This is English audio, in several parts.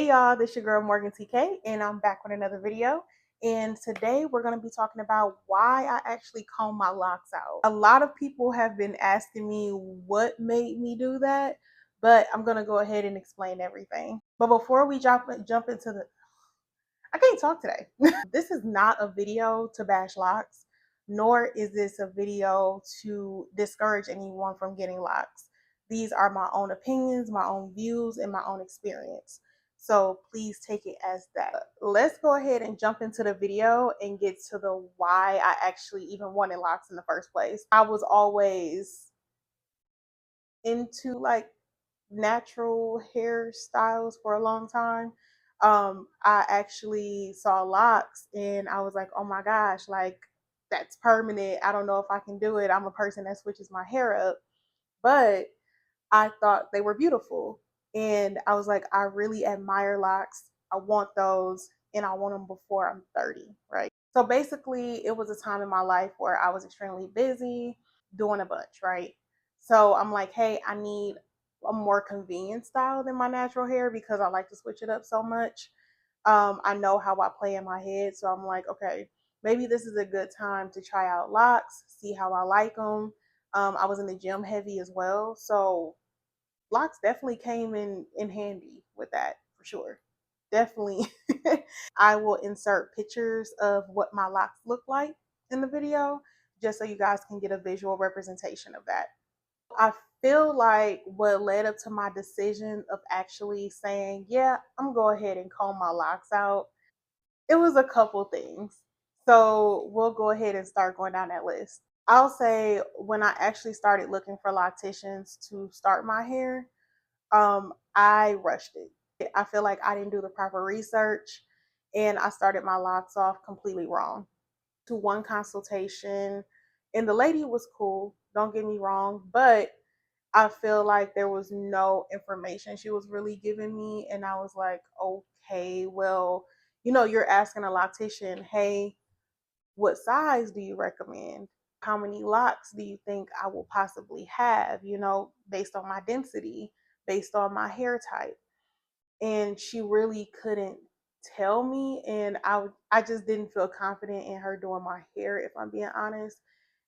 Hey y'all, this your girl Morgan TK, and I'm back with another video. And today we're going to be talking about why I actually comb my locks out. A lot of people have been asking me what made me do that, but I'm going to go ahead and explain everything. But before we jump into I can't talk today. This is not a video to bash locks, nor is this a video to discourage anyone from getting locks. These are my own opinions, my own views, and my own experience. So please take it as that. Let's go ahead and jump into the video and get to the why I actually even wanted locks in the first place. I was always into like natural hairstyles for a long time. I actually saw locks and I was like, oh my gosh, like that's permanent. I don't know if I can do it. I'm a person that switches my hair up, but I thought they were beautiful. And I was like, I really admire locks. I want those and I want them before I'm 30, right? So basically, it was a time in my life where I was extremely busy doing a bunch, right? So I'm like, hey, I need a more convenient style than my natural hair because I like to switch it up so much. I know how I play in my head. So I'm like, okay, maybe this is a good time to try out locks, see how I like them. I was in the gym heavy as well. So locks definitely came in handy with that for sure. Definitely. I will insert pictures of what my locks look like in the video just so you guys can get a visual representation of that. I feel like what led up to my decision of actually saying, yeah, I'm gonna go ahead and comb my locks out, it was a couple things. So we'll go ahead and start going down that list. I'll say when I actually started looking for locticians to start my hair, I rushed it. I feel like I didn't do the proper research and I started my locks off completely wrong. To one consultation, and the lady was cool, don't get me wrong, but I feel like there was no information she was really giving me. And I was like, okay, well, you're asking a loctician, hey, what size do you recommend? How many locks do you think I will possibly have, based on my density, based on my hair type? And she really couldn't tell me. And I just didn't feel confident in her doing my hair, if I'm being honest.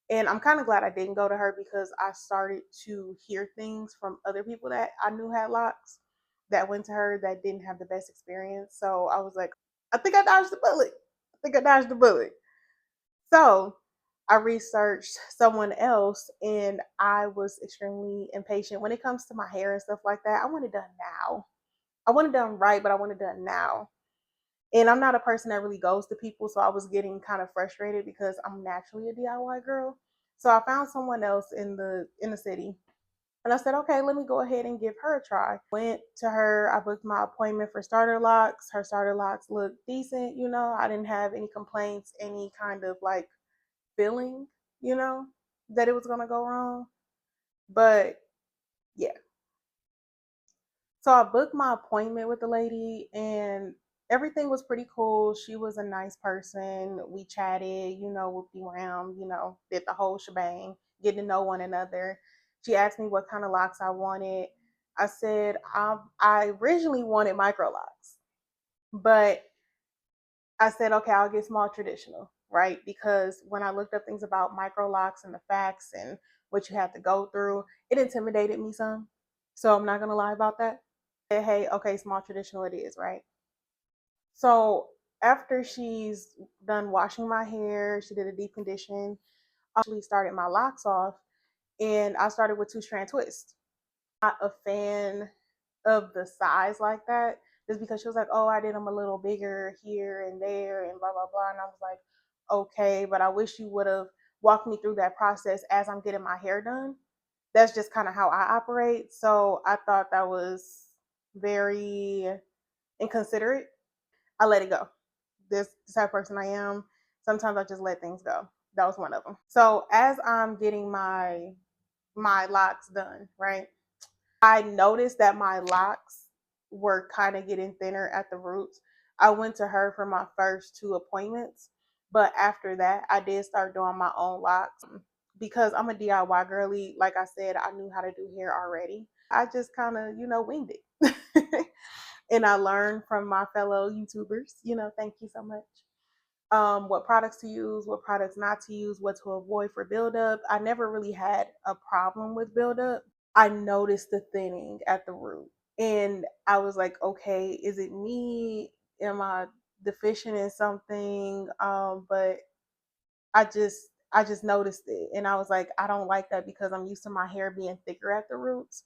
And I'm kind of glad I didn't go to her because I started to hear things from other people that I knew had locks that went to her that didn't have the best experience. So I was like, I think I dodged the bullet. I think I dodged the bullet. So I researched someone else and I was extremely impatient when it comes to my hair and stuff like that. I want it done now. I want it done right, but I want it done now. And I'm not a person that really goes to people, so I was getting kind of frustrated because I'm naturally a DIY girl. So I found someone else in the city. And I said, okay, let me go ahead and give her a try. Went to her, I booked my appointment for starter locks. Her starter locks looked decent, I didn't have any complaints, any kind of like feeling, that it was gonna go wrong. But yeah. So I booked my appointment with the lady and everything was pretty cool. She was a nice person. We chatted, whooped around, did the whole shebang, getting to know one another. She asked me what kind of locks I wanted. I said I originally wanted micro locks, but I said, okay, I'll get small traditional, right? Because when I looked up things about micro locks and the facts and what you have to go through, it intimidated me some. So I'm not going to lie about that. Hey, okay, small traditional it is, right? So after she's done washing my hair, she did a deep condition. I actually started my locks off and I started with 2-strand twists. Not a fan of the size like that just because she was like, oh, I did them a little bigger here and there and blah, blah, blah. And I was like, okay, but I wish you would have walked me through that process as I'm getting my hair done. That's just kind of how I operate. So I thought that was very inconsiderate. I let it go. This type of person I am. Sometimes I just let things go. That was one of them. So as I'm getting my locks done, right? I noticed that my locks were kind of getting thinner at the roots. I went to her for my first 2 appointments, but after that, I did start doing my own locks because I'm a DIY girly. Like I said, I knew how to do hair already. I just kind of, winged it. And I learned from my fellow YouTubers, thank you so much. What products to use, what products not to use, what to avoid for buildup. I never really had a problem with buildup. I noticed the thinning at the root. And I was like, okay, is it me? Am I deficient in something? But I just noticed it, and I was like, I don't like that because I'm used to my hair being thicker at the roots.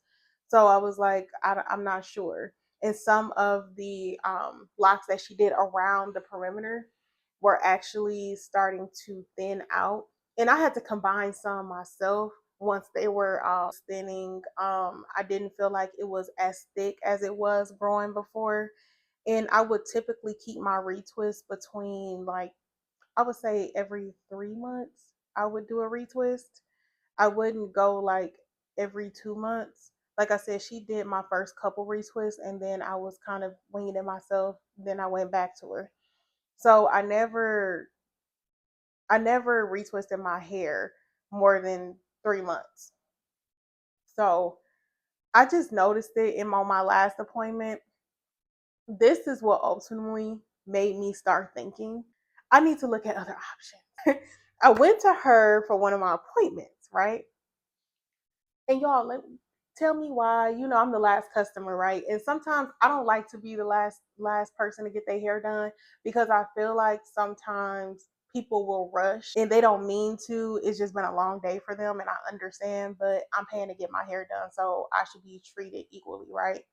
So I was like, I'm not sure. And some of the locks that she did around the perimeter were actually starting to thin out, and I had to combine some myself once they were thinning. I didn't feel like it was as thick as it was growing before, and I would typically keep my retwist between, like, I would say every 3 months I would do a retwist. I wouldn't go like every 2 months. Like I said, she did my first couple retwists, and then I was kind of winging it myself. Then I went back to her. So I never retwisted my hair more than 3 months. So I just noticed it in my last appointment. This is what ultimately made me start thinking I need to look at other options. I went to her for one of my appointments, right? And y'all, tell me why. I'm the last customer, right? And sometimes I don't like to be the last person to get their hair done because I feel like sometimes people will rush and they don't mean to. It's just been a long day for them, and I understand, but I'm paying to get my hair done, so I should be treated equally, right?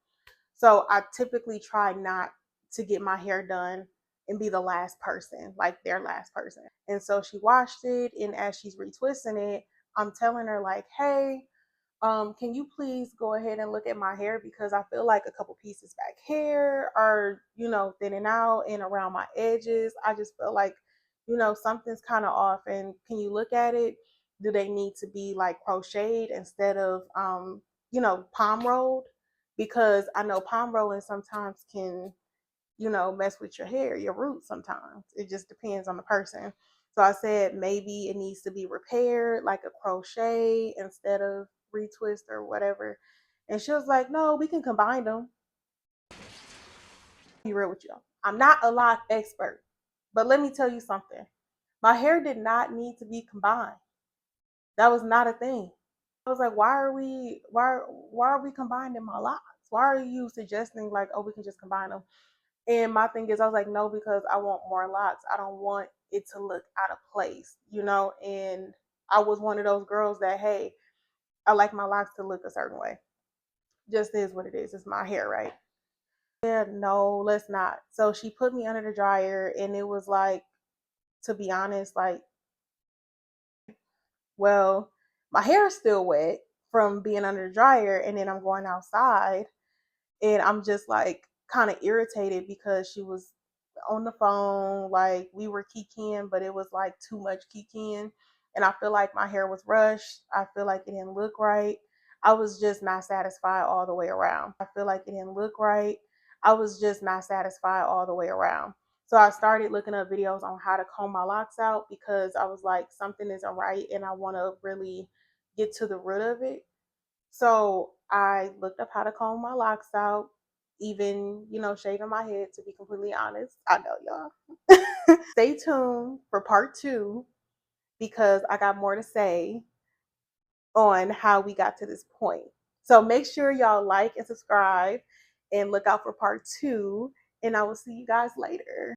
So I typically try not to get my hair done and be the last person, like their last person. And so she washed it, and as she's retwisting it, I'm telling her like, "Hey, can you please go ahead and look at my hair because I feel like a couple pieces back here are, thinning out and around my edges. I just feel like, something's kind of off. And can you look at it? Do they need to be like crocheted instead of, palm rolled? Because I know palm rolling sometimes can, mess with your hair, your roots sometimes. It just depends on the person. So I said maybe it needs to be repaired, like a crochet instead of retwist or whatever. And she was like, no, we can combine them. Be real with you. I'm not a lock expert, but let me tell you something. My hair did not need to be combined. That was not a thing. I was like, why are we combining my locks? Why are you suggesting like, oh, we can just combine them? And my thing is, I was like, no, because I want more locks. I don't want it to look out of place. And I was one of those girls that, hey, I like my locks to look a certain way. Just is what it is. It's my hair, right? Yeah, no, let's not. So she put me under the dryer, and it was like, to be honest, like, well, my hair is still wet from being under the dryer, and then I'm going outside, and I'm just like kind of irritated because she was on the phone, like we were kikiing, but it was like too much kikiing, and I feel like my hair was rushed. I feel like it didn't look right. I was just not satisfied all the way around. I feel like it didn't look right. I was just not satisfied all the way around. So I started looking up videos on how to comb my locks out because I was like, something isn't right, and I want to really get to the root of it. So I looked up how to comb my locks out, even, shaving my head, to be completely honest. I know y'all. Stay tuned for part two because I got more to say on how we got to this point. So make sure y'all like and subscribe and look out for part two. And I will see you guys later.